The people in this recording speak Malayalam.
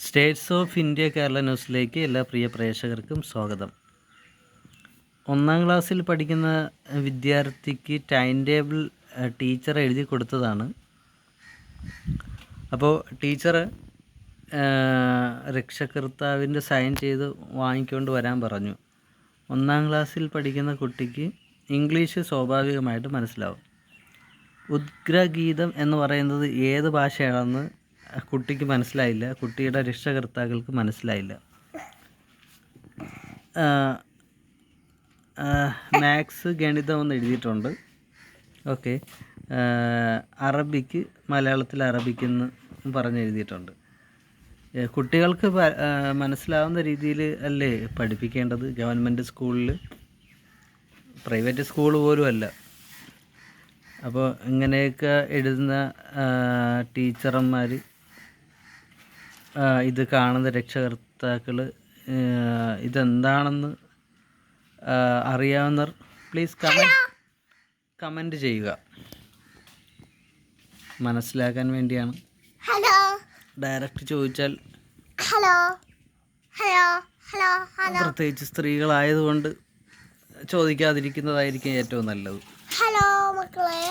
സ്റ്റേറ്റ്സ് ഓഫ് ഇന്ത്യ കേരള ന്യൂസിലേക്ക് എല്ലാ പ്രിയ പ്രേക്ഷകർക്കും സ്വാഗതം. 1ാം ക്ലാസ്സിൽ പഠിക്കുന്ന വിദ്യാർത്ഥിക്ക് ടൈം ടേബിൾ ടീച്ചർ എഴുതി കൊടുത്തതാണ്. അപ്പോൾ ടീച്ചർ രക്ഷകർത്താവിൻ്റെ സൈൻ ചെയ്ത് വാങ്ങിക്കൊണ്ട് വരാൻ പറഞ്ഞു. 1ാം ക്ലാസ്സിൽ പഠിക്കുന്ന കുട്ടിക്ക് ഇംഗ്ലീഷ് സ്വാഭാവികമായിട്ട് മനസ്സിലാവും. ഉദ്ഗ്രഗീതം എന്ന് പറയുന്നത് ഏത് ഭാഷയാണെന്ന് കുട്ടിക്ക് മനസ്സിലായില്ല, കുട്ടിയുടെ രക്ഷകർത്താക്കൾക്ക് മനസ്സിലായില്ല. മാത്സ് ഗണിതം എന്ന് എഴുതിയിട്ടുണ്ട്. ഓക്കെ, അറബിക്ക് മലയാളത്തിൽ അറബിക്കെന്ന് പറഞ്ഞെഴുതിയിട്ടുണ്ട്. കുട്ടികൾക്ക് മനസ്സിലാവുന്ന രീതിയിൽ അല്ലേ പഠിപ്പിക്കേണ്ടത്? ഗവൺമെൻറ് സ്കൂളിൽ, പ്രൈവറ്റ് സ്കൂൾ പോലും അല്ല. അപ്പോൾ ഇങ്ങനെയൊക്കെ എഴുതുന്ന ടീച്ചർമാർ, ഇത് കാണുന്ന രക്ഷകർത്താക്കൾ ഇതെന്താണെന്ന് അറിയാവുന്നവർ പ്ലീസ് കമൻറ്റ് ചെയ്യുക. മനസ്സിലാക്കാൻ വേണ്ടിയാണ്. ഡയറക്റ്റ് ചോദിച്ചാൽ പ്രത്യേകിച്ച് സ്ത്രീകളായതുകൊണ്ട് ചോദിക്കാതിരിക്കുന്നതായിരിക്കും ഏറ്റവും നല്ലത്. ഹലോ മക്കളെ.